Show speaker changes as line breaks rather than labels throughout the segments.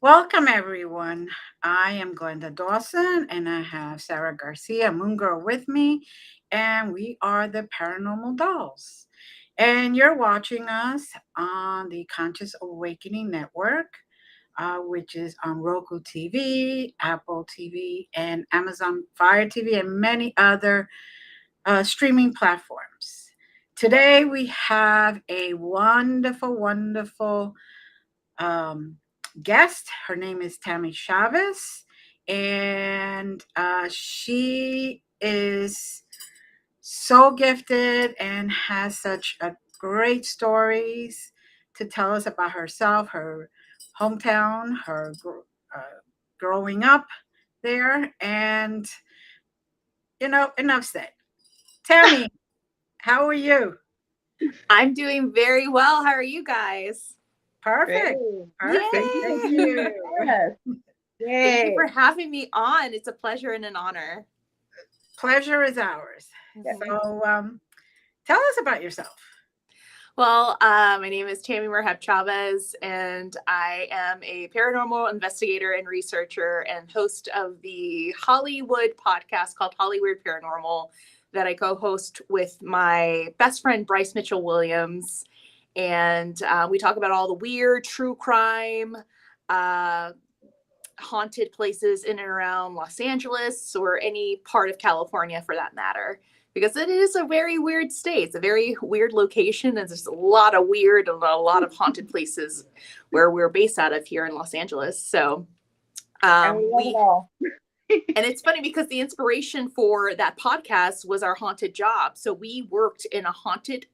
Welcome, everyone. I am Glenda Dawson, and I have Sarah Garcia, Moongirl, with me, and we are the Paranormal Dolls. And you're watching us on the Conscious Awakening Network, which is on Roku TV, Apple TV, and Amazon Fire TV, and many other streaming platforms. Today, we have a wonderful, wonderful um, guest. Her name is Tammie Chavez, and she is so gifted and has such a great stories to tell us about herself, her hometown, her growing up there, and enough said. Tammie, how are you?
I'm doing very well. How are you guys?
Perfect.
Great.
Perfect.
Thank you for
Thank
being
you.
with us.
Thank you
Yay.
for having me on. It's a pleasure and an honor.
Pleasure is ours.
Yeah.
So, tell us about yourself.
Well, my name is Tammie Merheb-Chavez, and I am a paranormal investigator and researcher and host of the Hollywood podcast called Hollyweird Paranormal that I co-host with my best friend, Bryce Mitchell-Williams. And we talk about all the weird true crime, haunted places in and around Los Angeles or any part of California for that matter, because it is a very weird state. It's a very weird location, and there's a lot of weird and a lot of haunted places where we're based out of here in Los Angeles. So
And we love it all.
and it's funny because the inspiration for that podcast was our haunted job. So we worked in a haunted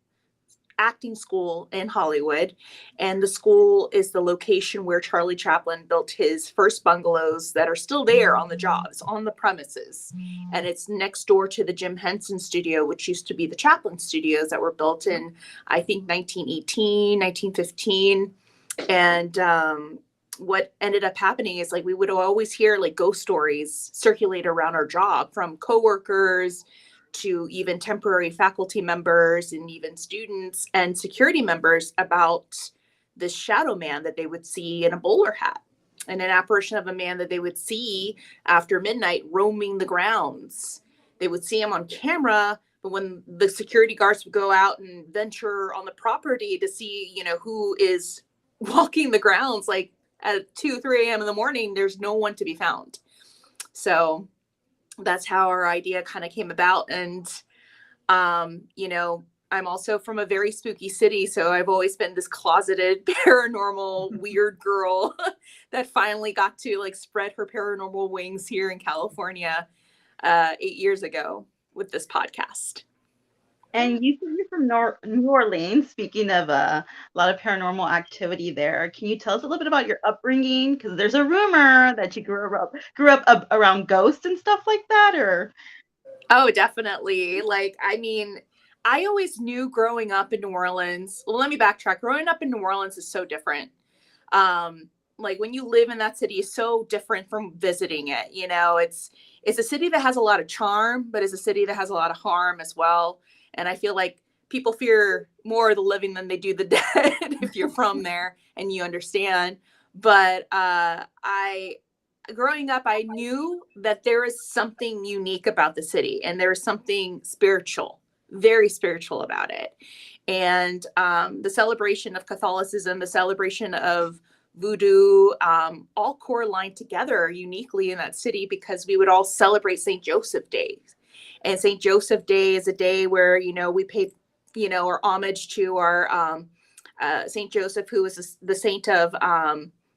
acting school in Hollywood, and the school is the location where Charlie Chaplin built his first bungalows that are still there on the jobs, on the premises. And it's next door to the Jim Henson studio, which used to be the Chaplin studios that were built in, I think, 1918, 1915. And what ended up happening is, like, we would always hear like ghost stories circulate around our job from coworkers to even temporary faculty members and even students and security members about this shadow man that they would see in a bowler hat, and an apparition of a man that they would see after midnight roaming the grounds. They would see him on camera, but when the security guards would go out and venture on the property to see, who is walking the grounds, like at 2, 3 a.m. in the morning, there's no one to be found. So that's how our idea kind of came about. And, I'm also from a very spooky city. So I've always been this closeted paranormal weird girl that finally got to like spread her paranormal wings here in California 8 years ago with this podcast.
And you said you're from New Orleans. Speaking of a lot of paranormal activity there, can you tell us a little bit about your upbringing? Because there's a rumor that you grew up around ghosts and stuff like that, or?
Oh, definitely. Like, I mean, I always knew growing up in New Orleans. Well, let me backtrack. Growing up in New Orleans is so different. Like when you live in that city is so different from visiting it. It's a city that has a lot of charm, but it's a city that has a lot of harm as well. And I feel like people fear more the living than they do the dead if you're from there and you understand. But growing up, I knew that there is something unique about the city, and there is something spiritual, very spiritual about it. And the celebration of Catholicism, the celebration of voodoo, all correlated together uniquely in that city, because we would all celebrate St. Joseph Day. And St. Joseph Day is a day where, we pay, our homage to our St. Joseph, who was the saint of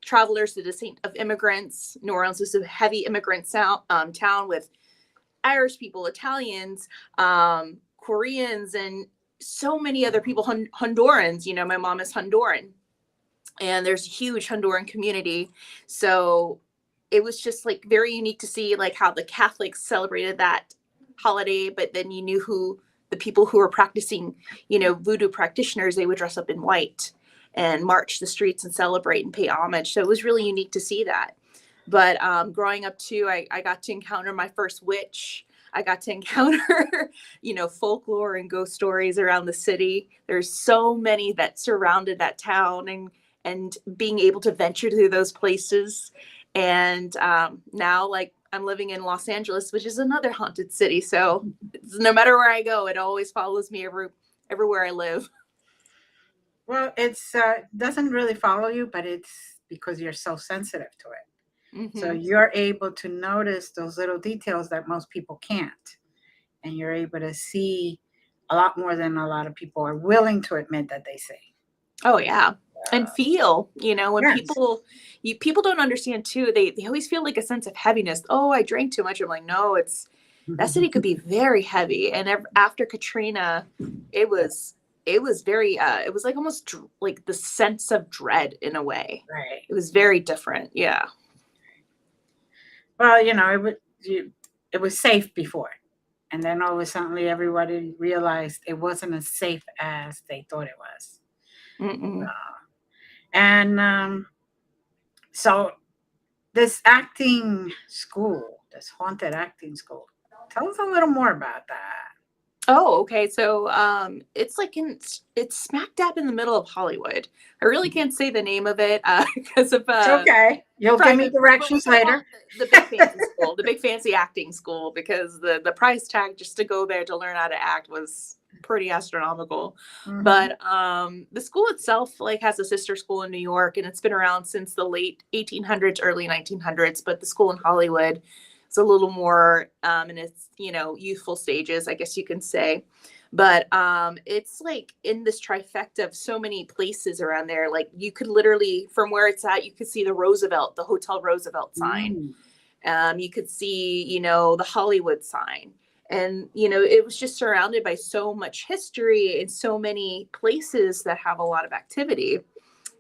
travelers, the saint of immigrants. New Orleans is a heavy immigrant town with Irish people, Italians, Koreans, and so many other people, Hondurans. My mom is Honduran, and there's a huge Honduran community. So it was just like very unique to see like how the Catholics celebrated that holiday, but then you knew who the people who were practicing, voodoo practitioners, they would dress up in white and march the streets and celebrate and pay homage. So it was really unique to see that. But growing up too, I got to encounter my first witch. I got to encounter, folklore and ghost stories around the city. There's so many that surrounded that town. and being able to venture through those places. And now, like, I'm living in Los Angeles, which is another haunted city. So no matter where I go, it always follows me everywhere I live.
Well, it's doesn't really follow you, but it's because you're so sensitive to it. So you're able to notice those little details that most people can't. And you're able to see a lot more than a lot of people are willing to admit that they see.
Oh yeah. And feel, you know, when
Yes.
people don't understand too, they always feel like a sense of heaviness. Oh, I drank too much. I'm like, no, that city could be very heavy. And after Katrina, it was very, it was like almost like the sense of dread in a way.
Right.
It was very different. Yeah.
Well, you know, it was safe before. And then all of a sudden everybody realized it wasn't as safe as they thought it was. And so this acting school, this haunted acting school, tell us a little more about that.
Oh, okay. So it's like it's smack dab in the middle of Hollywood. I really can't say the name of it because of
It's okay. You'll give me directions later.
The big fancy school, the big fancy acting school, because the price tag just to go there to learn how to act was pretty astronomical. But the school itself like has a sister school in New York, and it's been around since the late 1800s, early 1900s. But the school in Hollywood, it's a little more in its, you know, youthful stages, I guess you can say. But it's like in this trifecta of so many places around there. Like you could literally, from where it's at, you could see the Hotel Roosevelt sign. You could see, you know, the Hollywood sign. And, you know, it was just surrounded by so much history and so many places that have a lot of activity.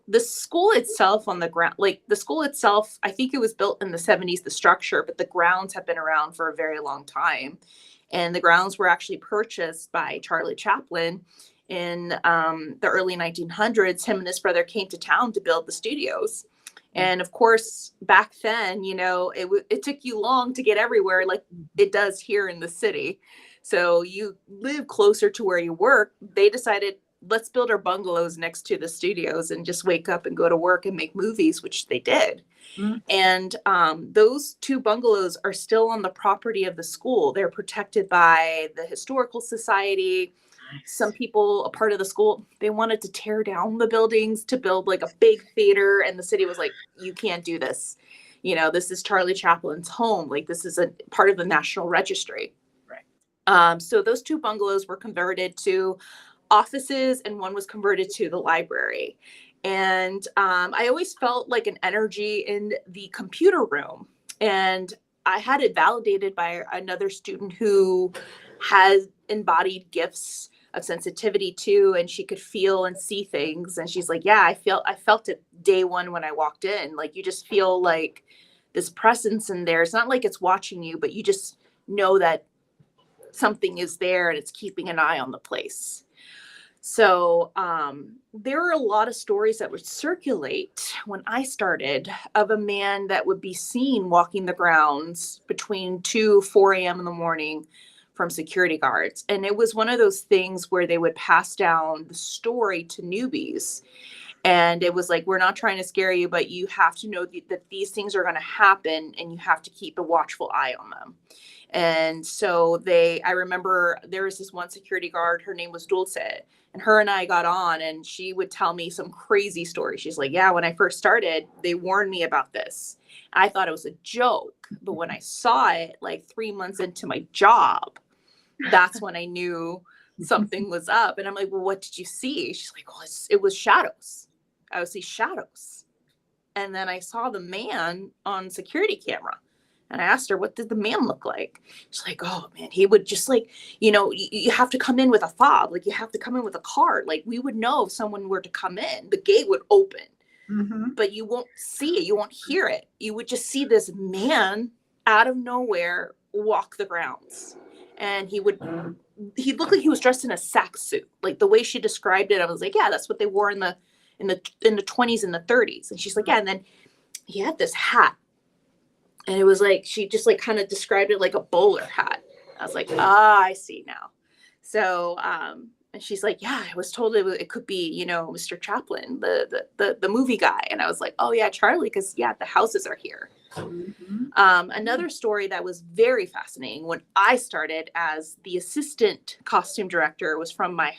The school itself on the ground, like the school itself, I think it was built in the 70s, the structure, but the grounds have been around for a very long time. And the grounds were actually purchased by Charlie Chaplin in the early 1900s. Him and his brother came to town to build the studios. And of course, back then, you know, it took you long to get everywhere like it does here in the city. So you live closer to where you work. They decided, let's build our bungalows next to the studios and just wake up and go to work and make movies, which they did. And those two bungalows are still on the property of the school. They're protected by the Historical Society. Some people, a part of the school, they wanted to tear down the buildings to build like a big theater. And the city was like, you can't do this. You know, this is Charlie Chaplin's home. Like this is a part of the National Registry. Right. So those two bungalows were converted to offices, and one was converted to the library. And I always felt like an energy in the computer room. And I had it validated by another student who has embodied gifts of sensitivity too, and she could feel and see things. And she's like, yeah, I felt it day one when I walked in. Like you just feel like this presence in there. It's not like it's watching you, but you just know that something is there and it's keeping an eye on the place. So there are a lot of stories that would circulate when I started of a man that would be seen walking the grounds between 4 a.m. in the morning from security guards. And it was one of those things where they would pass down the story to newbies. And it was like, we're not trying to scare you, but you have to know that these things are going to happen and you have to keep a watchful eye on them. And so I remember there was this one security guard, her name was Dulce, and her and I got on, and she would tell me some crazy stories. She's like, yeah, when I first started, they warned me about this. I thought it was a joke. But when I saw it like 3 months into my job, that's when I knew something was up. And I'm like, well, what did you see? She's like, well, it was shadows. I would see shadows. And then I saw the man on security camera. And I asked her, what did the man look like? She's like, oh, man, he would just like, you know, you have to come in with a fob. Like you have to come in with a card. Like we would know if someone were to come in, the gate would open, but you won't see it. You won't hear it. You would just see this man out of nowhere walk the grounds. And he looked like he was dressed in a sack suit. Like the way she described it, I was like, yeah, that's what they wore in the 20s and the 30s. And she's like, yeah. And then he had this hat. And it was like, she just like kind of described it like a bowler hat. I was like, I see now. So And she's like, yeah, I was told it could be, you know, Mr. Chaplin, the movie guy. And I was like, oh yeah, Charlie, because yeah, the houses are here. Another story that was very fascinating when I started as the assistant costume director was from my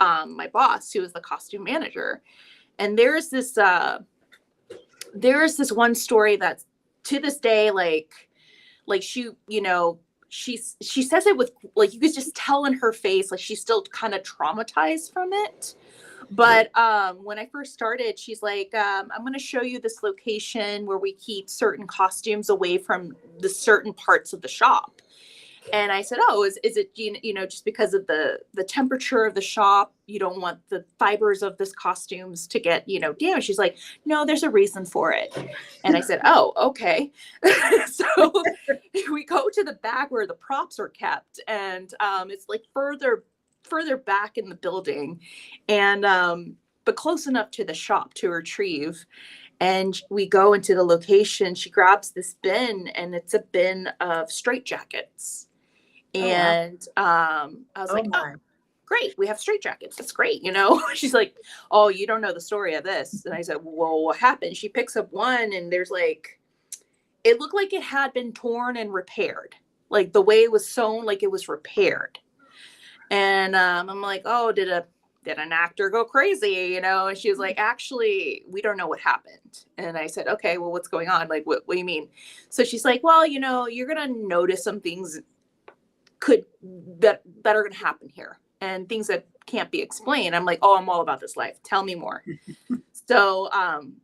my boss, who was the costume manager. And there's this one story that to this day, like she, you know, she says it with, like, you could just tell in her face, like she's still kind of traumatized from it. But when I first started, she's like, I'm going to show you this location where we keep certain costumes away from the certain parts of the shop. And I said, oh, is it, you know, just because of the temperature of the shop, you don't want the fibers of this costumes to get, you know, damaged. She's like, no, there's a reason for it. And I said, oh, okay. So we go to the back where the props are kept. And it's like further back in the building, and but close enough to the shop to retrieve. And we go into the location. She grabs this bin, and it's a bin of straitjackets. And I was like, oh, great, we have straitjackets. That's great, you know. She's like, oh, you don't know the story of this. And I said, well, what happened? She picks up one, and there's like, it looked like it had been torn and repaired, like the way it was sewn, like it was repaired. And I'm like, oh, did an actor go crazy, you know? And she was like, actually, we don't know what happened. And I said, okay, well, what's going on? Like, what do you mean? So she's like, well, you know, you're going to notice some things that are going to happen here, and things that can't be explained. I'm like, oh, I'm all about this life. Tell me more. So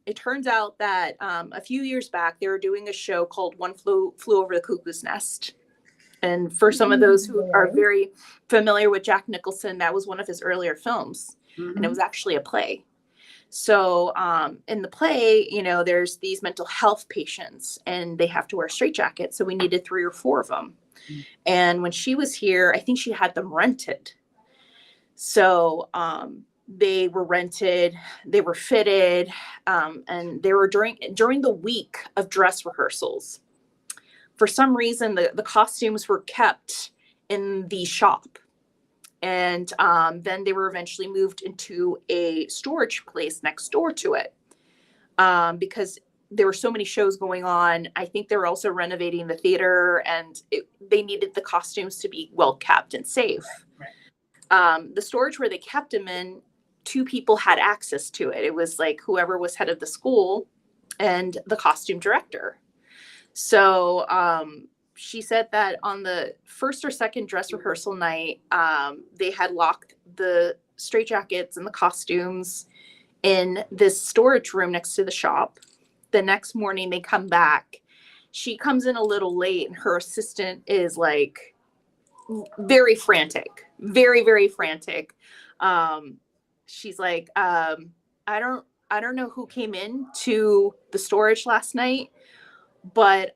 it turns out that a few years back, they were doing a show called One Flew Over the Cuckoo's Nest. And for some of those who are very familiar with Jack Nicholson, that was one of his earlier films. And it was actually a play. So in the play, you know, there's these mental health patients, and they have to wear straitjackets. So we needed 3 or 4 of them. And when she was here, I think she had them rented. So they were rented, they were fitted, and they were during the week of dress rehearsals. For some reason, the costumes were kept in the shop. And then they were eventually moved into a storage place next door to it, because there were so many shows going on. I think they were also renovating the theater, and they needed the costumes to be well kept and safe. The storage where they kept them in, 2 people had access to it. It was like whoever was head of the school and the costume director. So she said that on the first or second dress rehearsal night, they had locked the straitjackets and the costumes in this storage room next to the shop. The next morning they come back. She comes in a little late, and her assistant is like very frantic, very, very frantic. She's like, I don't know who came in to the storage last night, but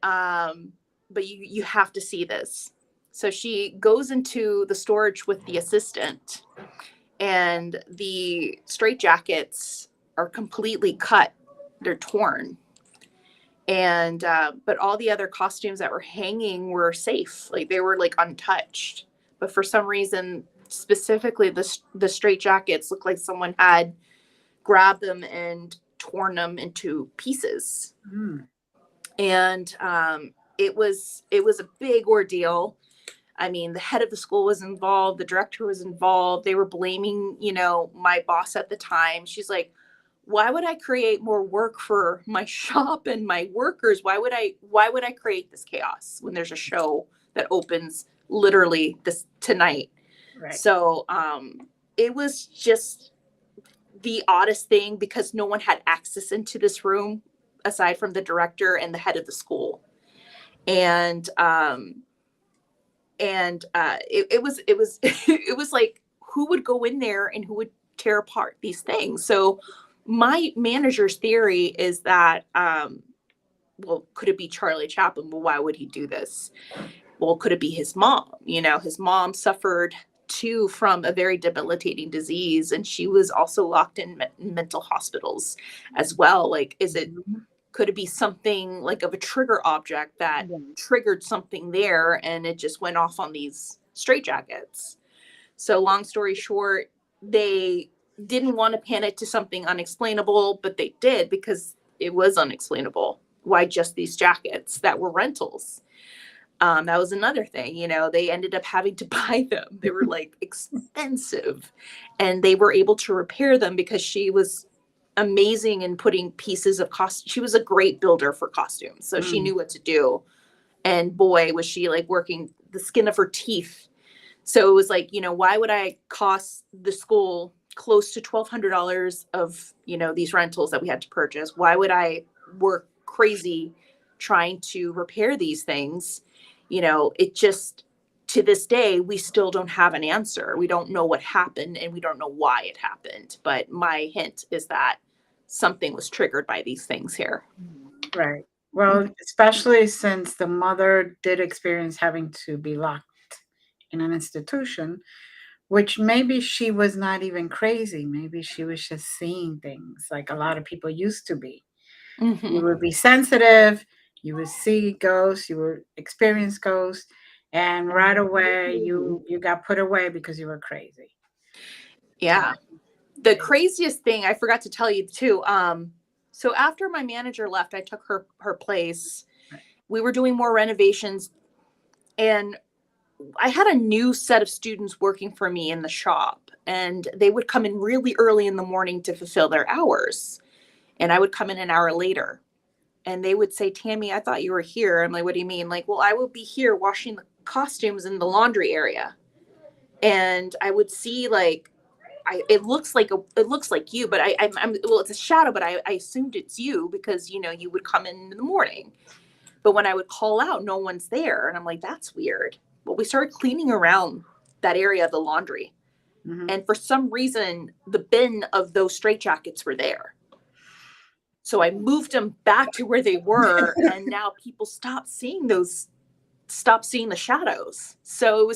you have to see this. So she goes into the storage with the assistant, and the straitjackets are completely cut. They're torn. And but all the other costumes that were hanging were safe. Like, they were like untouched. But for some reason, specifically the straitjackets looked like someone had grabbed them and torn them into pieces. And it was a big ordeal. I mean, the head of the school was involved, the director was involved. They were blaming, you know, my boss at the time. She's like, why would I create more work for my shop and my workers? Why would I create this chaos when there's a show that opens literally tonight? Right. So it was just the oddest thing, because no one had access into this room aside from the director and the head of the school. And it was it was like, who would go in there and who would tear apart these things? So my manager's theory is that, well, could it be Charlie Chaplin? Well, why would he do this? Well, could it be his mom? You know, his mom suffered too from a very debilitating disease, and she was also locked in mental hospitals as well. Like, could it be something like of a trigger object that triggered something there, and it just went off on these straitjackets? So long story short, they didn't want to pan it to something unexplainable, but they did because it was unexplainable. Why just these jackets that were rentals? That was another thing, you know, they ended up having to buy them. They were like expensive, and they were able to repair them because she was amazing in putting pieces of cost. She was a great builder for costumes. So she knew what to do. And boy, was she like working the skin of her teeth. So it was like, you know, why would I cost the school close to $1,200 of, you know, these rentals that we had to purchase? Why would I work crazy trying to repair these things? You know, it just, to this day, we still don't have an answer. We don't know what happened, and we don't know why it happened. But my hint is that something was triggered by these things here.
Right. Well, especially since the mother did experience having to be locked in an institution, which maybe she was not even crazy. Maybe she was just seeing things like a lot of people used to be. You would be sensitive, you would see ghosts, you would experience ghosts, and right away you got put away because you were crazy.
Yeah. The craziest thing I forgot to tell you too. So after my manager left, I took her place. We were doing more renovations, and I had a new set of students working for me in the shop, and they would come in really early in the morning to fulfill their hours. And I would come in an hour later, and they would say, Tammie, I thought you were here. I'm like, what do you mean? Like, well, I would be here washing the costumes in the laundry area. And I would see like, it looks like you, but I'm well, it's a shadow, but I assumed it's you because, you know, you would come in the morning. But when I would call out, no one's there. And I'm like, that's weird. Well, we started cleaning around that area of the laundry. And for some reason, the bin of those straitjackets were there. So I moved them back to where they were. And now people stopped seeing the shadows. So it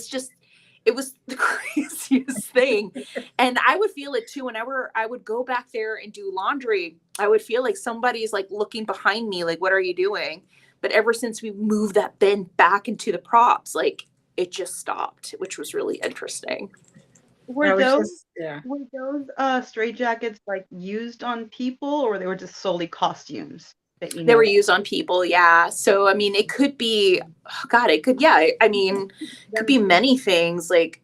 was the craziest thing. And I would feel it too. Whenever I would go back there and do laundry, I would feel like somebody's like looking behind me, like, what are you doing? But ever since we moved that bin back into the props, like it just stopped, which was really interesting.
Were those straitjackets like used on people, or they were just solely costumes?
They were used on people, yeah. So I mean, it could be, it could be many things. Like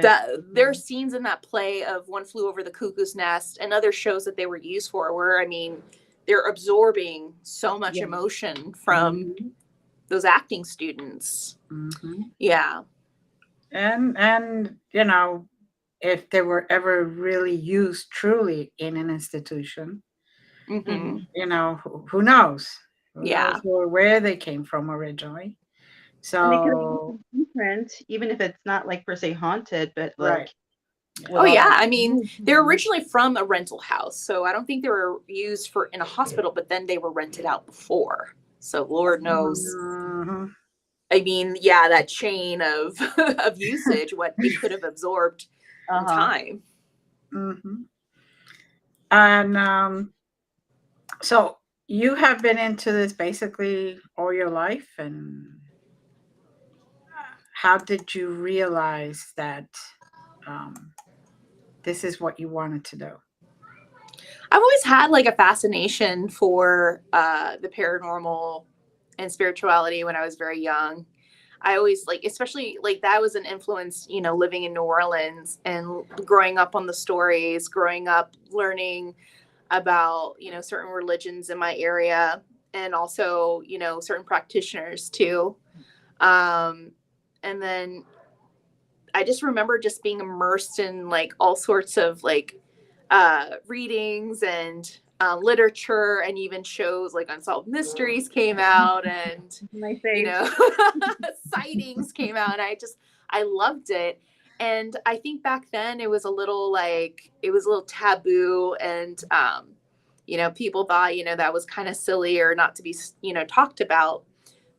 that, there are scenes in that play of One Flew Over the Cuckoo's Nest and other shows that they were used for, where I mean, they're absorbing so much emotion from those acting students. Yeah,
and you know, if they were ever really used truly in an institution. You know, who knows? Who knows where they came from originally. So,
and they could be different, even if it's not like per se haunted, but like.
Oh yeah, I mean, they're originally from a rental house, so I don't think they were used in a hospital, but then they were rented out before. So Lord knows. I mean, yeah, that chain of of usage, what it could have absorbed in time.
And so you have been into this basically all your life, and how did you realize that this is what you wanted to do?
I've always had like a fascination for the paranormal and spirituality when I was very young. I always especially that was an influence, you know, living in New Orleans and growing up on the stories, growing up learning about, you know, certain religions in my area, and also, you know, certain practitioners too. And then I just remember just being immersed in like all sorts of readings and literature, and even shows like Unsolved Mysteries came out, and you know, sightings came out, and I loved it. And I think back then it was a little taboo, and you know, people thought, you know, that was kind of silly or not to be, you know, talked about.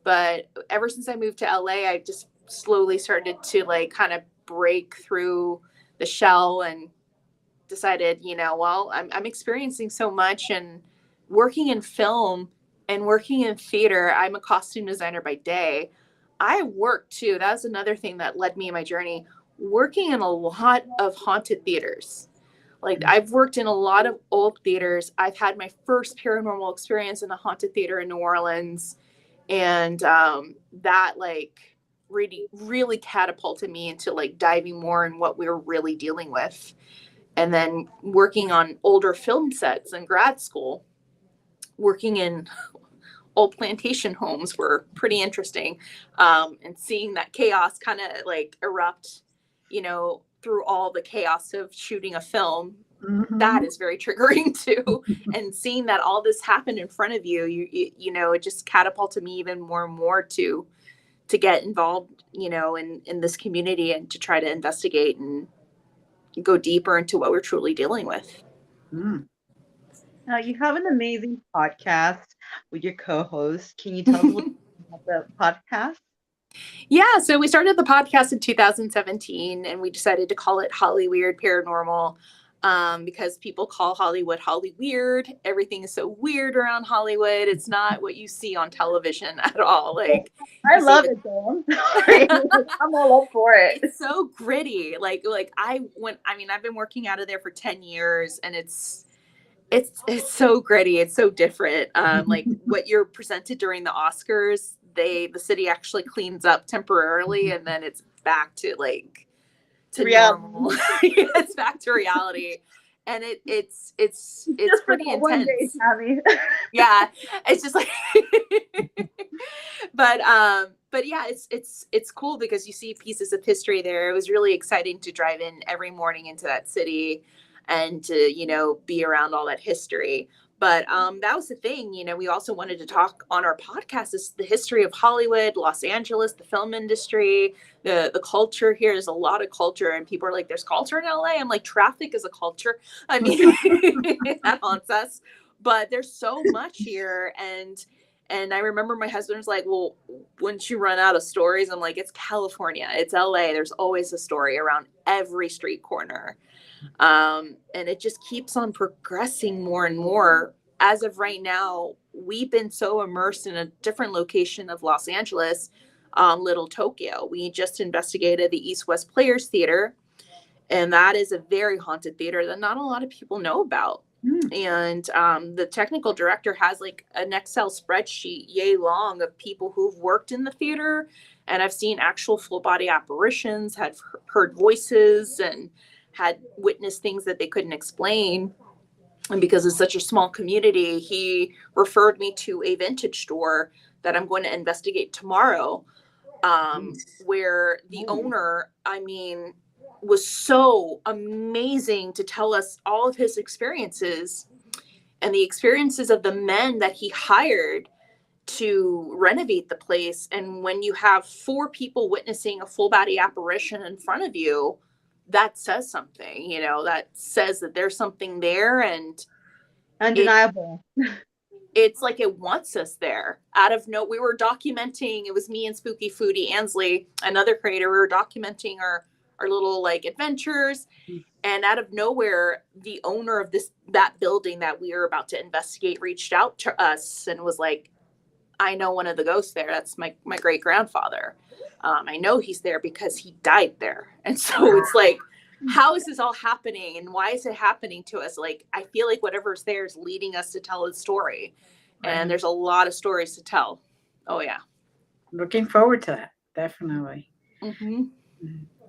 But ever since I moved to LA, I just slowly started to kind of break through the shell and decided, you know, well, I'm experiencing so much, and working in film and working in theater. I'm a costume designer by day. I work too. That was another thing that led me in my journey. working in a lot of haunted theaters. Like I've worked in a lot of old theaters. I've had my first paranormal experience in a haunted theater in New Orleans. And that like really catapulted me into like diving more in what we were really dealing with. And then working on older film sets in grad school, working in old plantation homes were pretty interesting. And seeing that chaos kind of like erupt, you know, through all the chaos of shooting a film, that is very triggering too. And seeing that all this happened in front of you, you know, it just catapulted me even more and more to get involved, you know, in this community and to try to investigate and go deeper into what we're truly dealing with.
Now, you have an amazing podcast with your co-host. Can you tell us a little bit about the podcast?
Yeah, so we started the podcast in 2017, and we decided to call it Hollyweird Paranormal because people call Hollywood Hollyweird. Everything is so weird around Hollywood. It's not what you see on television at all. Like
I love it, though. I'm all up for it.
It's so gritty. Like I've been working out of there for 10 years, and it's so gritty. It's so different. Like what you're presented during the Oscars, the city actually cleans up temporarily, and then it's back to like to normal. It's back to reality, and it's pretty intense.
Day, Tammie.
Yeah, it's just like, but yeah, it's cool because you see pieces of history there. It was really exciting to drive in every morning into that city and to, you know, be around all that history. But that was the thing, you know, we also wanted to talk on our podcast is the history of Hollywood, Los Angeles, the film industry, the culture here. There's a lot of culture, and people are like, there's culture in LA. I'm like, traffic is a culture. I mean, that haunts us. But there's so much here. And I remember my husband was like, well, once you run out of stories, I'm like, it's California, it's LA. There's always a story around every street corner. And it just keeps on progressing more and more. As of right now, we've been so immersed in a different location of Los Angeles, Little Tokyo. We just investigated the East West Players Theater, and that is a very haunted theater that not a lot of people know about. And the technical director has like an Excel spreadsheet yay long of people who've worked in the theater, and I've seen actual full body apparitions, had heard voices, and had witnessed things that they couldn't explain. And because it's such a small community, he referred me to a vintage store that I'm going to investigate tomorrow, where the owner, I mean, was so amazing to tell us all of his experiences and the experiences of the men that he hired to renovate the place. And when you have 4 people witnessing a full body apparition in front of you, that says something, you know, that says that there's something there, and
undeniable.
It's like it wants us there. Out of no, we were documenting, it was me and Spooky Foodie Ansley, another creator, we were documenting our little like adventures, and out of nowhere, the owner of that building that we were about to investigate reached out to us and was like, I know one of the ghosts there. That's my great grandfather. I know he's there because he died there. And so it's like, how is this all happening? And why is it happening to us? Like, I feel like whatever's there is leading us to tell a story. And there's a lot of stories to tell. Oh, yeah.
Looking forward to that. Definitely.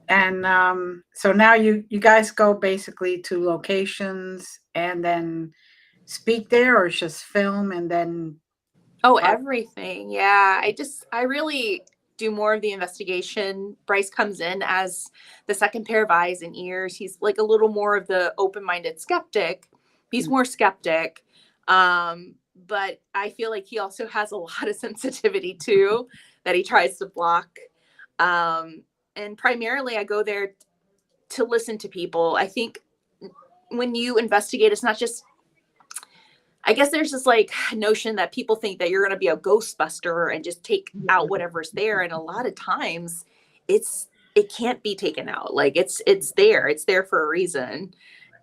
And so now you guys go basically to locations and then speak there, or just film and then...
Oh, everything. Yeah. I really do more of the investigation. Bryce comes in as the second pair of eyes and ears. He's like a little more of the open-minded skeptic. He's more skeptic. But I feel like he also has a lot of sensitivity too, that he tries to block. And primarily I go there to listen to people. I think when you investigate, it's not just, I guess there's this like notion that people think that you're going to be a Ghostbuster and just take out whatever's there. And a lot of times it can't be taken out. Like it's there for a reason.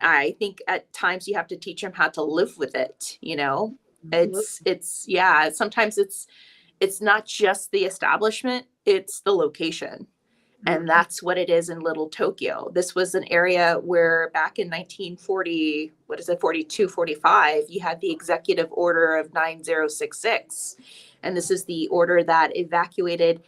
I think at times you have to teach them how to live with it. You know, sometimes it's not just the establishment, it's the location. And that's what it is in Little Tokyo. This was an area where back in 1940, 42, 45, you had the executive order of 9066. And this is the order that evacuated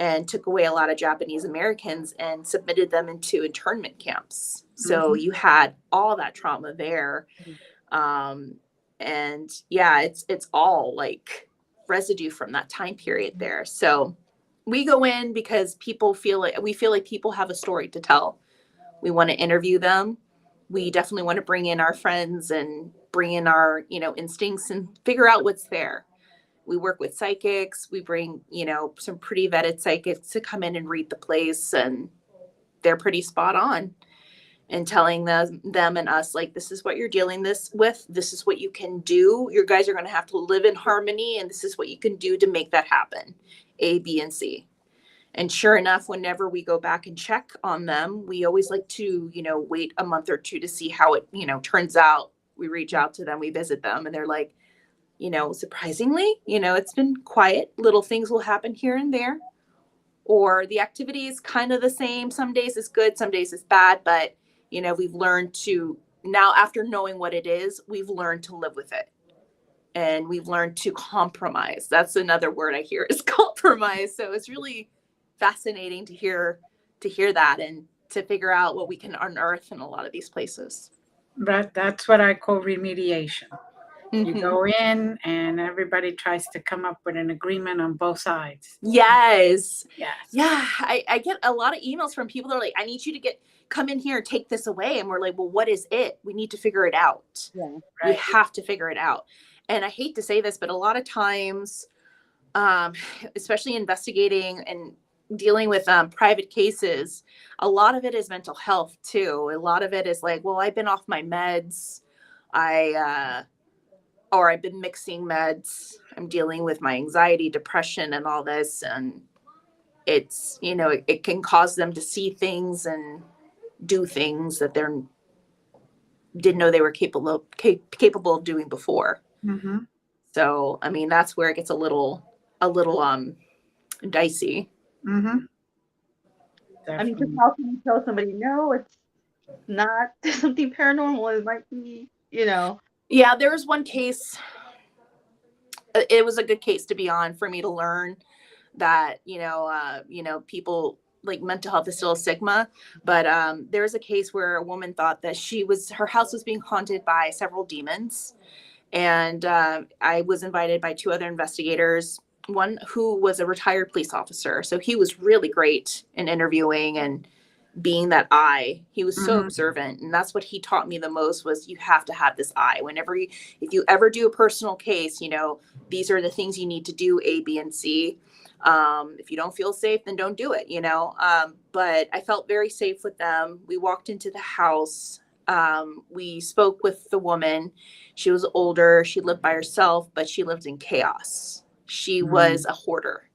and took away a lot of Japanese Americans and submitted them into internment camps. So you had all that trauma there. And yeah, it's all like residue from that time period there. So we go in because we feel like people have a story to tell. We want to interview them. We definitely want to bring in our friends and bring in our, instincts and figure out what's there. We work with psychics. We bring, some pretty vetted psychics to come in and read the place, and they're pretty spot on and telling them and us, like, this is what you're dealing with. This is what you can do. You guys are going to have to live in harmony, and this is what you can do to make that happen. A, B, and C. And sure enough, whenever we go back and check on them, we always like to, wait a month or two to see how it, turns out. We reach out to them, we visit them, and they're like, surprisingly, it's been quiet. Little things will happen here and there. Or the activity is kind of the same. Some days it's good, some days it's bad. But, we've learned to, now after knowing what it is, we've learned to live with it. And we've learned to compromise. That's another word I hear, is compromise. So it's really fascinating to hear that and to figure out what we can unearth in a lot of these places.
But that's what I call remediation. You go in and everybody tries to come up with an agreement on both sides.
Yes.
Yes.
Yeah. I get a lot of emails from people that are like, I need you to come in here and take this away. And we're like, well, what is it? We need to figure it out.
Yeah,
right. We have to figure it out. And I hate to say this, but a lot of times, especially investigating and dealing with private cases, a lot of it is mental health too. A lot of it is like, well, I've been off my meds. Or I've been mixing meds. I'm dealing with my anxiety, depression, and all this. And it's, it can cause them to see things and do things that they didn't know they were capable of doing before.
Mm-hmm.
So, I mean, that's where it gets a little dicey.
Mm-hmm.
I mean, just how can you tell somebody, no, it's not something paranormal? It might be,
Yeah, there was one case. It was a good case to be on for me to learn that, people, like, mental health is still a stigma. But there was a case where a woman thought that her house was being haunted by several demons. And I was invited by two other investigators, one who was a retired police officer. So he was really great in interviewing and being that eye. He was so observant. And that's what he taught me the most, was you have to have this eye. If you ever do a personal case, these are the things you need to do, A, B, and C. If you don't feel safe, then don't do it, but I felt very safe with them. We walked into the house. We spoke with the woman. She was older. She lived by herself, but she lived in chaos. She was a hoarder.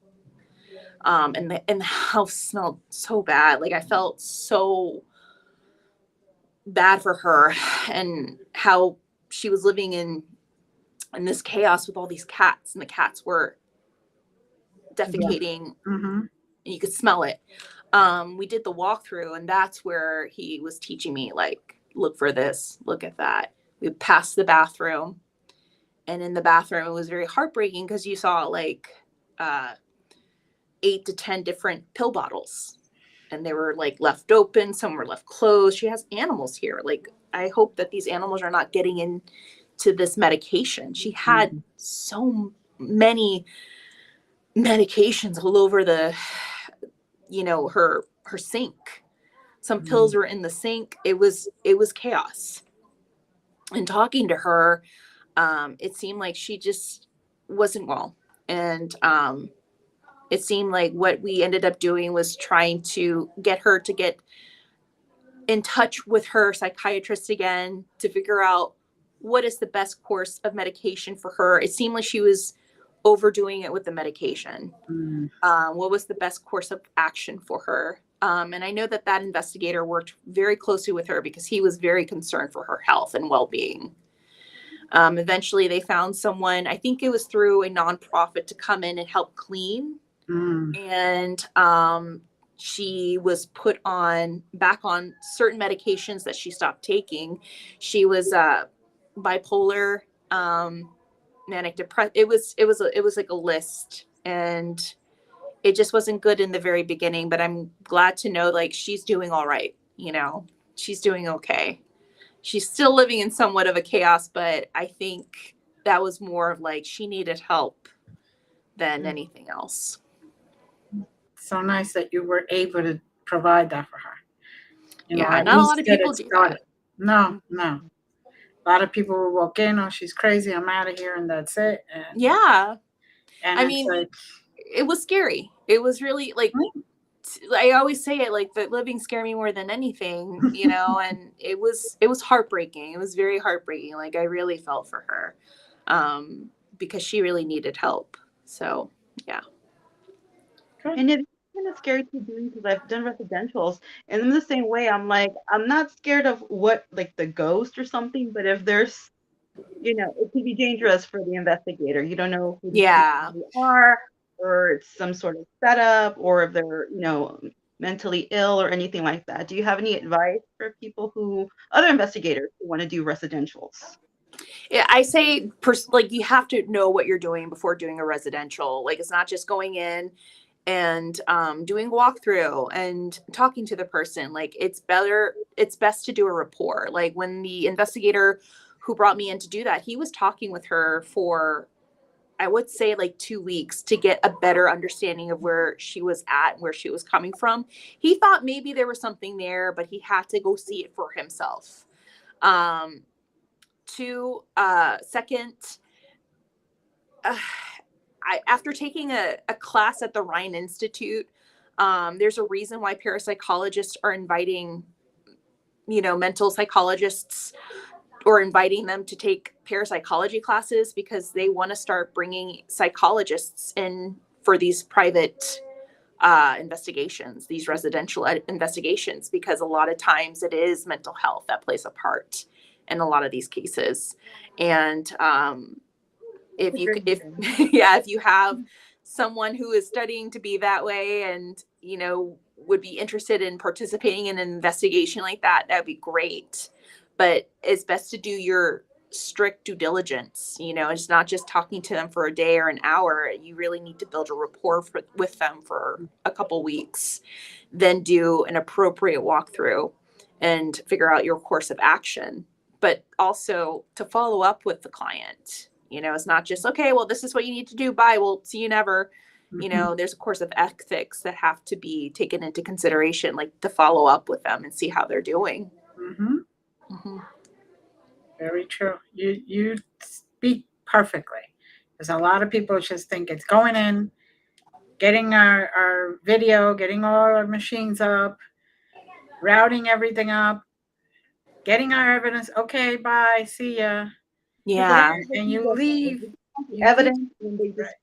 And the house smelled so bad. Like, I felt so bad for her and how she was living in this chaos with all these cats, and the cats were defecating. And you could smell it. We did the walkthrough, and that's where he was teaching me, like, look for this, look at that. We passed the bathroom, and in the bathroom, it was very heartbreaking because you saw like 8 to 10 different pill bottles, and they were like left open. Some were left closed. She has animals here. Like, I hope that these animals are not getting into this medication. She had so many medications all over her sink. Some pills were in the sink. It was chaos. And talking to her, it seemed like she just wasn't well. And it seemed like what we ended up doing was trying to get her to get in touch with her psychiatrist again to figure out what is the best course of medication for her. It seemed like she was overdoing it with the medication. What was the best course of action for her? And I know that investigator worked very closely with her because he was very concerned for her health and well-being. Eventually they found someone, I think it was through a nonprofit, to come in and help clean. And She was put back on certain medications that she stopped taking. She was bipolar, manic depressed. It was like a list, and it just wasn't good in the very beginning. But I'm glad to know like she's doing all right. She's doing okay. She's still living in somewhat of a chaos, but I think that was more of like she needed help than anything else.
So nice that you were able to provide that for her.
Yeah,
at
not a
least
lot of
get
people
it
do
started.
that.
No. A lot of people will walk in, oh, she's crazy, I'm out of here, and that's it.
Yeah.
And
I
it's
mean,
like,
it was scary. It was really like, I always say it, like the living scared me more than anything, and it was heartbreaking. It was very heartbreaking. Like I really felt for her, because she really needed help. So, yeah.
And it's kind of scary to do because I've done residentials, and in the same way, I'm like, I'm not scared of what, like the ghost or something, but if there's, it could be dangerous for the investigator. You don't know who these
Yeah.
people really are, or it's some sort of setup, or if they're, mentally ill or anything like that. Do you have any advice for people other investigators who want to do residentials?
Yeah, I say, like, you have to know what you're doing before doing a residential. Like, it's not just going in and doing a walkthrough and talking to the person. Like, it's best to do a rapport. Like, when the investigator who brought me in to do that, he was talking with her for, I would say, like 2 weeks to get a better understanding of where she was at, where she was coming from. He thought maybe there was something there, but he had to go see it for himself. Second, after taking a class at the Rhine Institute, there's a reason why parapsychologists are inviting, mental psychologists, or inviting them to take parapsychology classes, because they want to start bringing psychologists in for these private investigations, these residential investigations, because a lot of times it is mental health that plays a part in a lot of these cases. And if you have someone who is studying to be that way and would be interested in participating in an investigation like that, that'd be great. But it's best to do your strict due diligence. It's not just talking to them for a day or an hour. You really need to build a rapport with them for a couple weeks, then do an appropriate walkthrough and figure out your course of action. But also to follow up with the client. It's not just, okay, well, this is what you need to do. Bye. We'll see you never. There's a course of ethics that have to be taken into consideration, like to follow up with them and see how they're doing.
Very true. You speak perfectly, because a lot of people just think it's going in, getting our video, getting all our machines up, routing everything up, getting our evidence. Okay, bye, see ya.
Yeah.
And you leave.
Evidence, and they just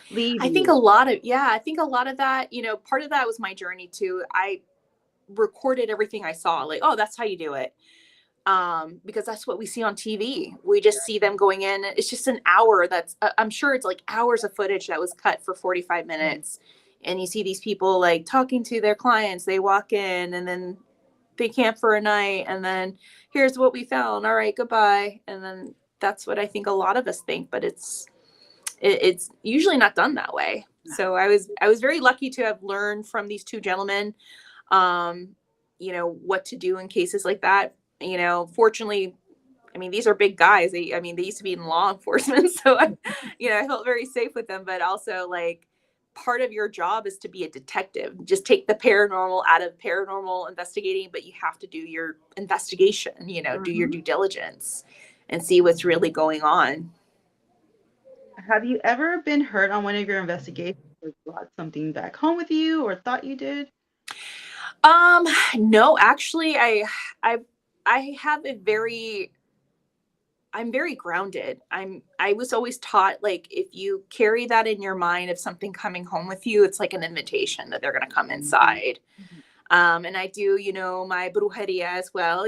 leave.
I think a lot of that, part of that was my journey too. I recorded everything I saw, like, oh, that's how you do it. Because that's what we see on TV. We just see them going in. It's just an hour. I'm sure it's like hours of footage that was cut for 45 minutes. And you see these people like talking to their clients. They walk in and then they camp for a night. And then here's what we found. All right, goodbye. And then that's what I think a lot of us think, but it's usually not done that way. So I was very lucky to have learned from these two gentlemen, what to do in cases like that. Fortunately, I mean, these are big guys. They used to be in law enforcement. So I felt very safe with them, but also like part of your job is to be a detective. Just take the paranormal out of paranormal investigating, but you have to do your investigation, do your due diligence and see what's really going on.
Have you ever been hurt on one of your investigations or brought something back home with you or thought you did?
No, actually, I have I'm very grounded. I was always taught, like, if you carry that in your mind of something coming home with you, it's like an invitation that they're going to come inside. And I do, my brujeria as well.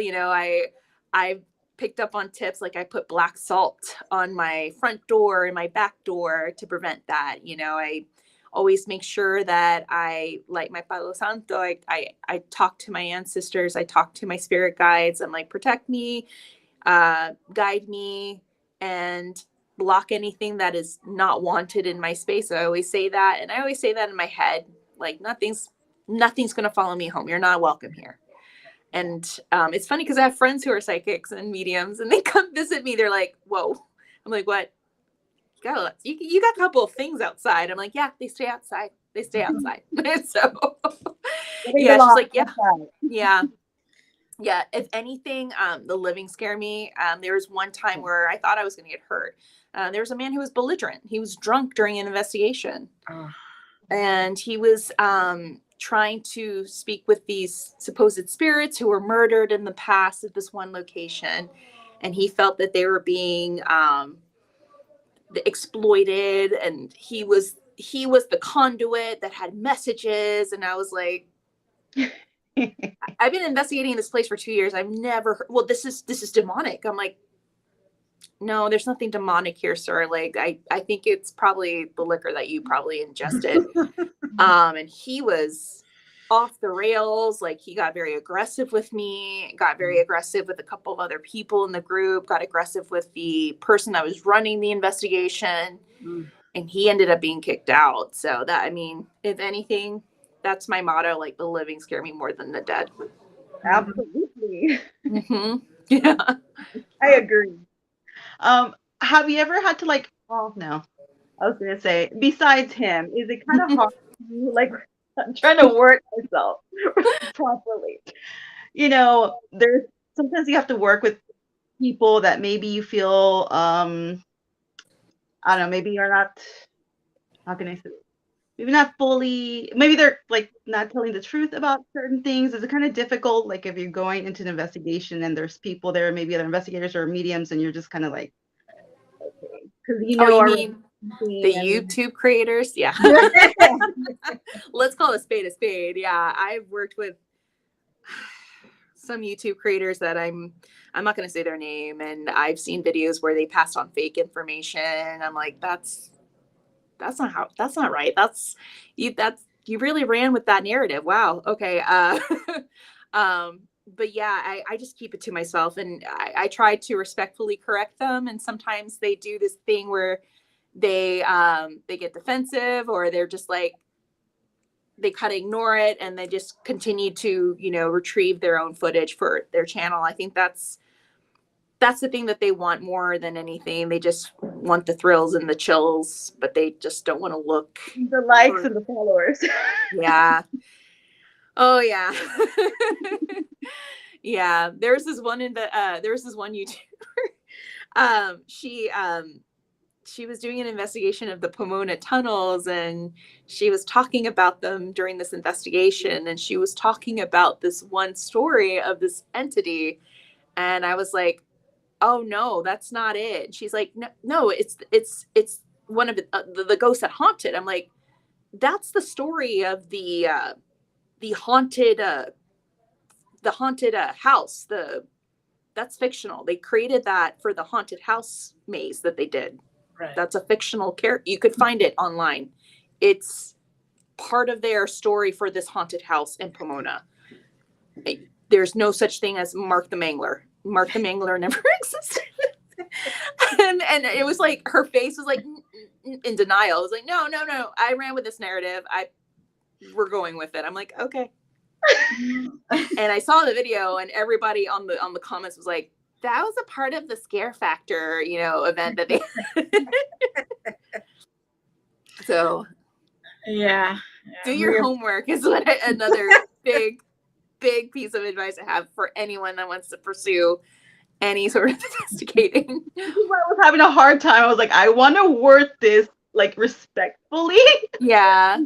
I picked up on tips, like I put black salt on my front door and my back door to prevent that. I always make sure that I light my Palo Santo. I talk to my ancestors. I talk to my spirit guides. I'm like, protect me, guide me, and block anything that is not wanted in my space. I always say that. And I always say that in my head, like nothing's going to follow me home. You're not welcome here. And it's funny because I have friends who are psychics and mediums, and they come visit me. They're like, whoa. I'm like, what? You got a couple of things outside. I'm like, yeah, they stay outside. They stay outside. So yeah, she's like, yeah. If anything, the living scare me. There was one time where I thought I was going to get hurt. There was a man who was belligerent. He was drunk during an investigation. And he was trying to speak with these supposed spirits who were murdered in the past at this one location. And he felt that they were being exploited, and he was the conduit that had messages. And I was like, I've been investigating this place for 2 years. I've never heard, well, this is demonic. I'm like, no, there's nothing demonic here, sir. Like, I think it's probably the liquor that you probably ingested. And he was off the rails. Like, he got very aggressive with me, got very aggressive with a couple of other people in the group, got aggressive with the person that was running the investigation. And he ended up being kicked out. So that, I mean, if anything, that's my motto. Like, the living scare me more than the dead.
Absolutely.
Yeah.
I agree. Have you ever had to like, oh no, I was going to say, besides him, is it kind of hard to you, like, I'm trying to work myself properly. You know, there's sometimes you have to work with people that maybe you feel, I don't know, maybe you're not, how can I say it? Maybe not fully, maybe they're like not telling the truth about certain things. Is it kind of difficult? Like if you're going into an investigation and there's people there, maybe other investigators or mediums, and you're just kind of like, okay, because you know,
you mean the YouTube creators? Yeah. Let's call a spade a spade. Yeah. I've worked with some YouTube creators that I'm not going to say their name. And I've seen videos where they passed on fake information. I'm like, that's not right. You really ran with that narrative. Wow. Okay. But yeah, I just keep it to myself, and I try to respectfully correct them. And sometimes they do this thing where they get defensive, or they're just like, they kind of ignore it, and they just continue to, retrieve their own footage for their channel. I think that's the thing that they want more than anything. They just want the thrills and the chills, but they just don't want to look.
The likes and the followers.
Yeah. Oh yeah. Yeah. There's this one YouTuber. She was doing an investigation of the Pomona tunnels, and she was talking about them during this investigation. And she was talking about this one story of this entity. And I was like, oh no, that's not it. And she's like, no, it's one of the ghosts that haunted. I'm like, that's the story of the haunted house. That's fictional. They created that for the haunted house maze that they did. Right. That's a fictional character. You could find it online. It's part of their story for this haunted house in Pomona. There's no such thing as Mark the Mangler. Mark the Mangler never existed. and it was like, her face was like in denial. It was like, no. I ran with this narrative. We're going with it. I'm like, okay. And I saw the video, and everybody on the comments was like, that was a part of the scare factor, event that they. So,
yeah.
Do your homework is what another big piece of advice I have for anyone that wants to pursue any sort of investigating.
I was having a hard time. I was like, I want to word this like respectfully.
Yeah.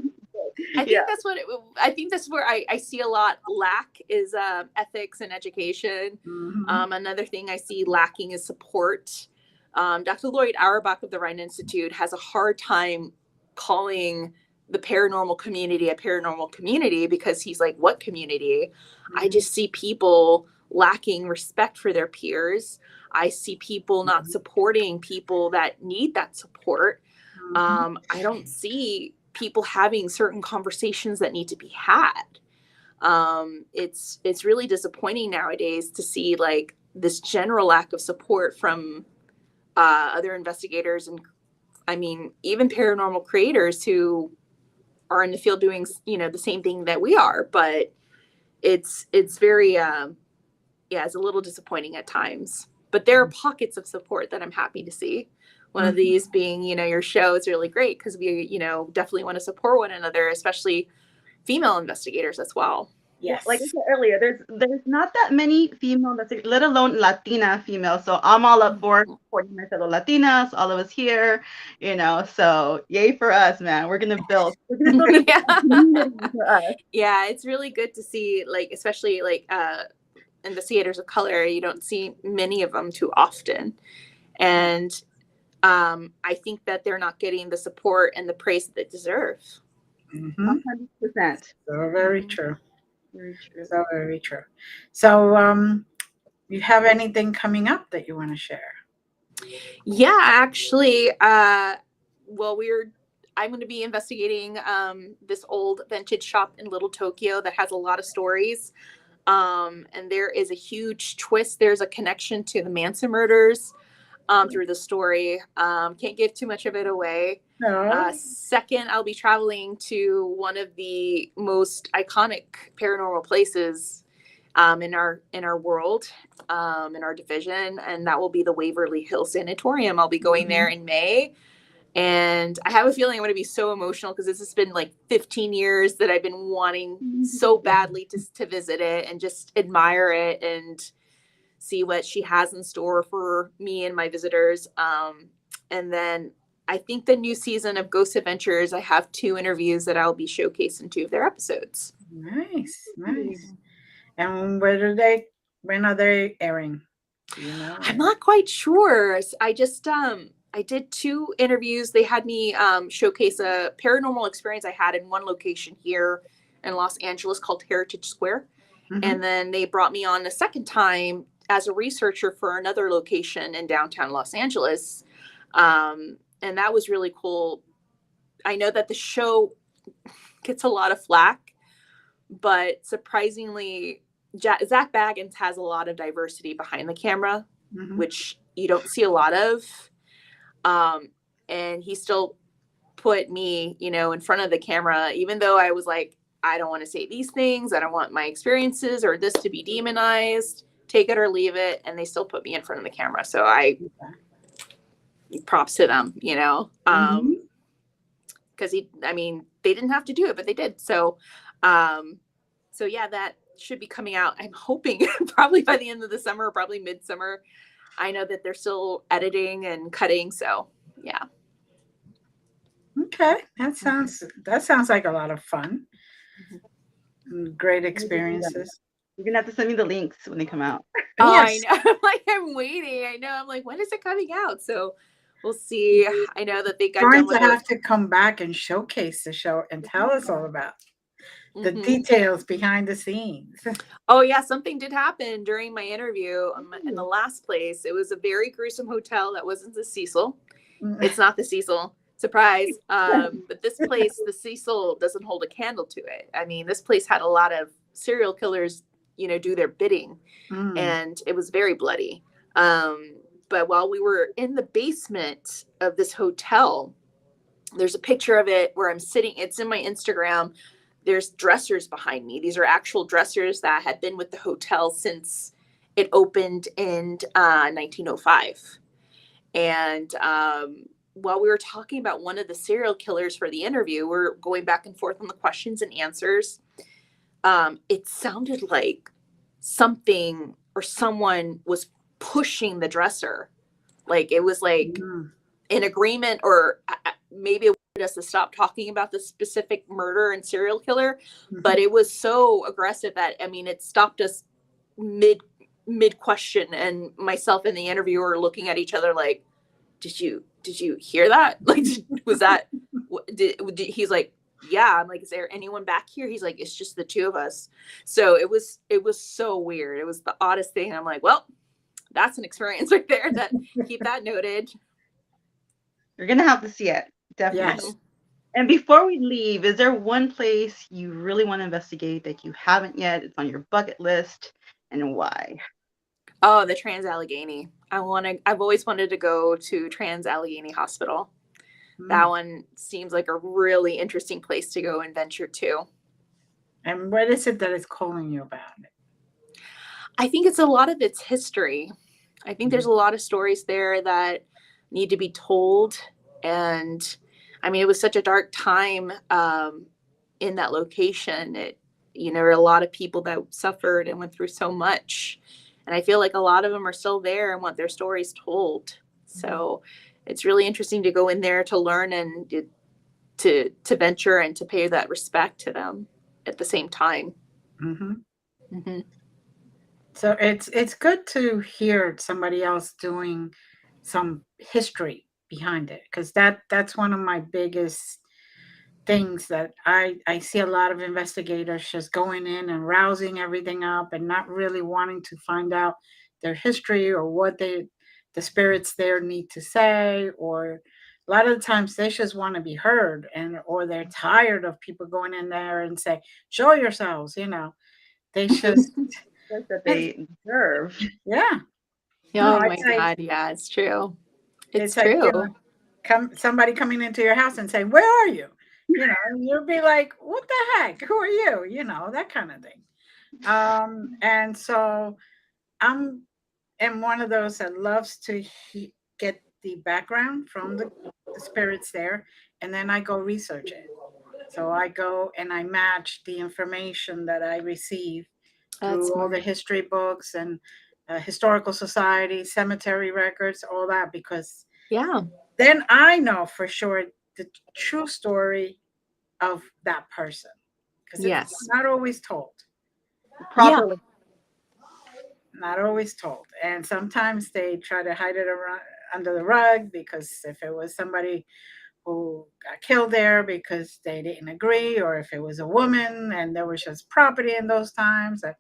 I think that's where I see a lot lack is ethics and education. Mm-hmm. Another thing I see lacking is support. Dr. Lloyd Auerbach of the Rhine Institute has a hard time calling the paranormal community a paranormal community, because he's like, what community? Mm-hmm. I just see people lacking respect for their peers. I see people not supporting people that need that support. Mm-hmm. I don't see people having certain conversations that need to be had. It's really disappointing nowadays to see like this general lack of support from other investigators, and I mean even paranormal creators who are in the field doing, you know, the same thing that we are. But it's very it's a little disappointing at times, but there are pockets of support that I'm happy to see. One of these being, you know, your show is really great because we, you know, definitely want to support one another, especially female investigators as well.
Yes.
Like I said earlier, there's not that many female investigators, let alone Latina females. So I'm all up for supporting my fellow Latinas, all of us here, you know. So yay for us, man. We're gonna build a community for us.
Yeah, it's really good to see, like, especially like investigators of color. You don't see many of them too often, and I think that they're not getting the support and the praise that they deserve.
100%.
So very true.
Very true.
So very true. So, you have anything coming up that you want to share?
Yeah, actually, well, I'm going to be investigating this old vintage shop in Little Tokyo that has a lot of stories. And there is a huge twist. There's a connection to the Manson murders through the story. Can't give too much of it away.
No.
Second, I'll be traveling to one of the most iconic paranormal places in our world, in our division, and that will be the Waverly Hills Sanatorium. I'll be going there in May, and I have a feeling I'm going to be so emotional because this has been like 15 years that I've been wanting so badly to visit it and just admire it and see what she has in store for me and my visitors. And then I think the new season of Ghost Adventures, I have 2 interviews that I'll be showcasing 2 of their episodes.
Nice, nice. And when are they airing? Do you know?
I'm not quite sure. I just I did 2 interviews. They had me showcase a paranormal experience I had in one location here in Los Angeles called Heritage Square. And then they brought me on a second time as a researcher for another location in downtown Los Angeles. And that was really cool. I know that the show gets a lot of flack, but surprisingly, Zach Baggins has a lot of diversity behind the camera, which you don't see a lot of. And he still put me, you know, in front of the camera, even though I was like, I don't want to say these things. I don't want my experiences or this to be demonized. Take it or leave it. And they still put me in front of the camera. So props to them, you know, because they didn't have to do it, but they did. So yeah, that should be coming out. I'm hoping probably by the end of the summer, probably midsummer. I know that they're still editing and cutting. So yeah.
Okay. That sounds like a lot of fun. Great experiences.
You're gonna have to send me the links when they come out.
Oh, yes. I know. I'm waiting. I know. I'm like, when is it coming out? So we'll see. I know that they got
going to have to come back and showcase the show and tell us all about the details behind the scenes.
Oh yeah, something did happen during my interview in the last place. It was a very gruesome hotel that wasn't the Cecil. It's not the Cecil. Surprise. But this place, the Cecil doesn't hold a candle to it. I mean, this place had a lot of serial killers, you know, do their bidding, and it was very bloody. But while we were in the basement of this hotel, there's a picture of it where I'm sitting. It's in my Instagram. There's dressers behind me. These are actual dressers that had been with the hotel since it opened in 1905. And while we were talking about one of the serial killers for the interview, we're going back and forth on the questions and answers. It sounded like something or someone was pushing the dresser. Like it was like in agreement, or maybe it wanted us to stop talking about the specific murder and serial killer, but it was so aggressive that, I mean, it stopped us mid question, and myself and the interviewer are looking at each other like, did you hear that? Like, was that, he's like, yeah. I'm like, is there anyone back here? He's like, it's just the 2 of us. So it was so weird. It was the oddest thing. I'm like, well, that's an experience right there. That keep that noted.
You're gonna have to see it, definitely.
Yes.
And before we leave, is there one place you really want to investigate that you haven't yet? It's on your bucket list, and why?
Oh, the Trans-Allegheny. I've always wanted to go to Trans-Allegheny Hospital. That one seems like a really interesting place to go and venture to.
And what is it that is calling you about it?
I think it's a lot of its history. I think there's a lot of stories there that need to be told. And I mean, it was such a dark time in that location. There were a lot of people that suffered and went through so much. And I feel like a lot of them are still there and want their stories told. So it's really interesting to go in there to learn and to venture and to pay that respect to them at the same time.
Mm-hmm.
Mm-hmm.
So it's good to hear somebody else doing some history behind it, because that's one of my biggest things that I see a lot of investigators just going in and rousing everything up and not really wanting to find out their history or what the spirits there need to say, or a lot of the times they just want to be heard, or they're tired of people going in there and say, show yourselves, they just
That's that they deserve.
yeah. No,
Oh my God. Yeah, it's true. It's
like
true.
somebody coming into your house and saying, where are you? You'll be like, what the heck? Who are you? That kind of thing. And so I'm one of those that loves to get the background from the spirits there, and then I go research it. So I go and I match the information that I receive
That's
through all the
smart.
history books and historical society, cemetery records, all that, because
Yeah.
then I know for sure the true story of that person, because it's
Yes.
not always told.
Properly.
Not always told. And sometimes they try to hide it around under the rug, because if it was somebody who got killed there because they didn't agree, or if it was a woman and there was just property in those times, or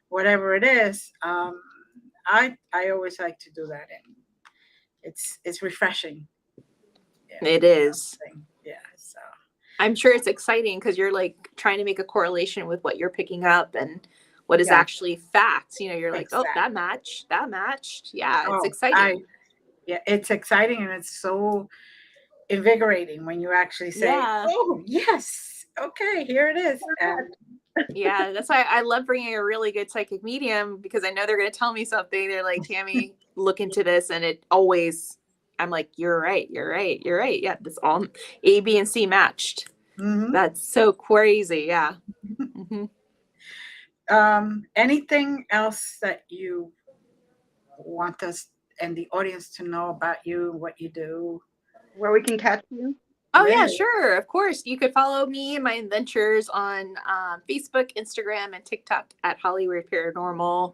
whatever it is, I always like to do that, and it's refreshing. Yeah,
It is.
yeah. So
I'm sure it's exciting because you're like trying to make a correlation with what you're picking up and what is
Yeah.
actually facts. You're like, oh, that matched. Yeah, it's exciting.
Yeah, it's exciting, and it's so invigorating when you actually say,
Yeah.
"Oh, yes, okay, here it is." And
Yeah, that's why I love bringing a really good psychic medium, because I know they're going to tell me something. They're like, Tammie, look into this. And I'm like, you're right. Yeah, this all A, B, and C matched. That's so crazy. Yeah. Mm-hmm.
Anything else that you want us and the audience to know about you, what you do?
Where we can catch you?
Oh, yeah, sure. Of course. You could follow me and my adventures on Facebook, Instagram, and TikTok at Hollyweird Paranormal.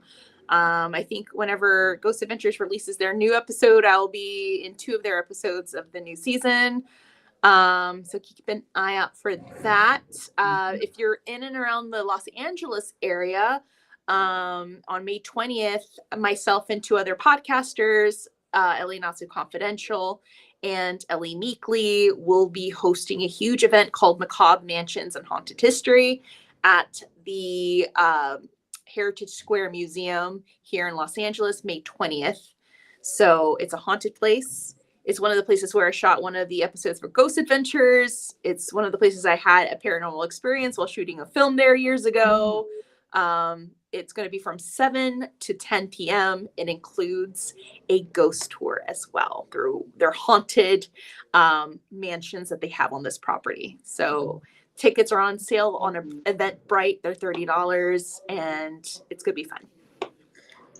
I think whenever Ghost Adventures releases their new episode, I'll be in 2 of their episodes of the new season. So keep an eye out for that. If you're in and around the Los Angeles area, on May 20th, myself and 2 other podcasters, LA Not So Confidential and Ellie Meekley, will be hosting a huge event called Macabre Mansions and Haunted History at the Heritage Square Museum here in Los Angeles, May 20th. So it's a haunted place. It's one of the places where I shot one of the episodes for Ghost Adventures. It's one of the places I had a paranormal experience while shooting a film there years ago. It's going to be from 7 to 10 p.m. It includes a ghost tour as well through their haunted mansions that they have on this property. So tickets are on sale on Eventbrite. They're $30, and it's going to be fun.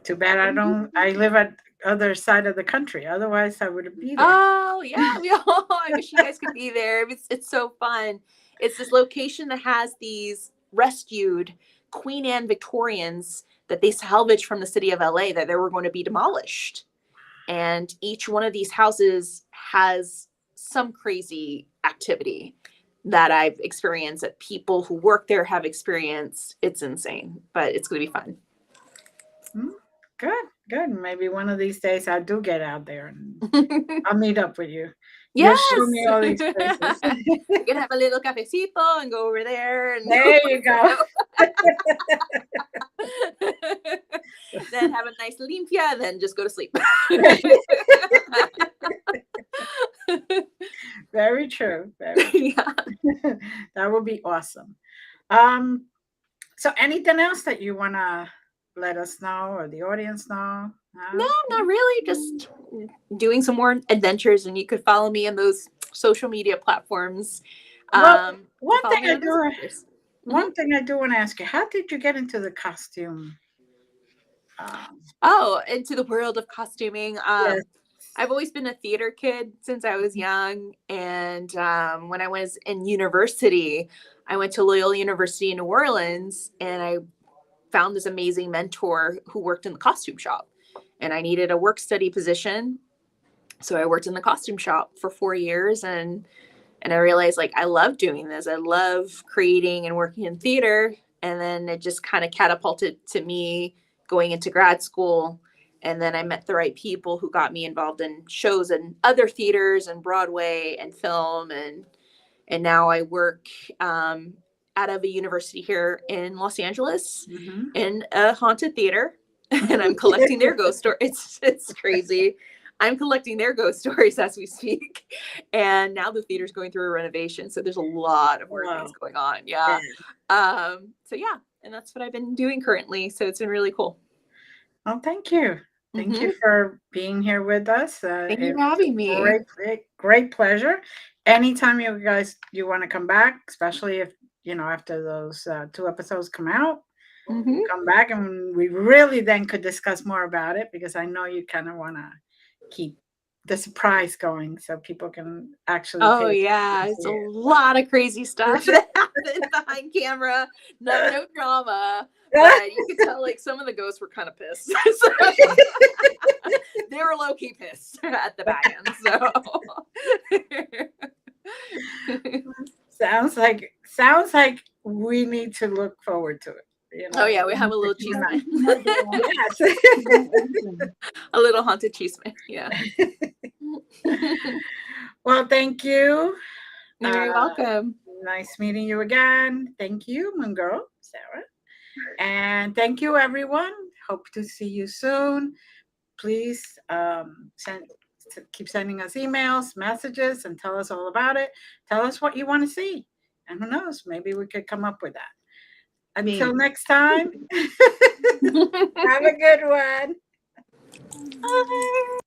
Too bad I live at other side of the country. Otherwise, I would be there.
Oh, yeah. I wish you guys could be there. It's so fun. It's this location that has these rescued Queen Anne Victorians that they salvaged from the city of LA that they were going to be demolished. And each one of these houses has some crazy activity that I've experienced, that people who work there have experienced. It's insane, but it's going to be fun.
Good, good. Maybe one of these days I do get out there and I'll meet up with you. You'll
Yes.
show me all these places.
We can have a little cafecito and go over there. And
There you go.
Then have a nice limpia, then just go to sleep.
Very true. Very true.
Yeah.
That would be awesome. So anything else that you want to let us know or the audience know?
No, not really. Just doing some more adventures, and you could follow me on those social media platforms.
Well, one
follow
thing
me
I
on those
do,
adventures.
one thing I do want to ask you: how did you get into the costume?
Oh, into the world of costuming.
Yes.
I've always been a theater kid since I was young. And when I was in university, I went to Loyola University in New Orleans, and I found this amazing mentor who worked in the costume shop. And I needed a work study position. So I worked in the costume shop for 4 years, and I realized, like, I love doing this. I love creating and working in theater. And then it just kind of catapulted to me going into grad school. And then I met the right people who got me involved in shows and other theaters and Broadway and film. And now I work out of a university here in Los Angeles in a haunted theater. And I'm collecting their ghost stories. It's crazy. I'm collecting their ghost stories as we speak. And now the theater's going through a renovation. So there's a lot of work that's going on. Yeah. So yeah. And that's what I've been doing currently. So it's been really cool.
Oh, thank you. Thank you for being here with us.
Thank you for having me.
Great pleasure. Anytime you guys want to come back, especially if, after those 2 episodes come out, come back and we really then could discuss more about it, because I know you kind of want to keep the surprise going so people can actually.
Oh yeah, it's a lot of crazy stuff that happened behind camera. No drama, but you could tell, like, some of the ghosts were kind of pissed. So, they were low key pissed at the back end. So
sounds like we need to look forward to it.
Oh yeah, we have a little cheese man.
Yes.
A little haunted cheese man. Yeah.
Well, thank you.
You're very welcome.
Nice meeting you again. Thank you, Moongirl, Sarah. And thank you, everyone. Hope to see you soon. Please keep sending us emails, messages, and tell us all about it. Tell us what you want to see. And who knows, maybe we could come up with that. Until next time, have a good one.
Bye.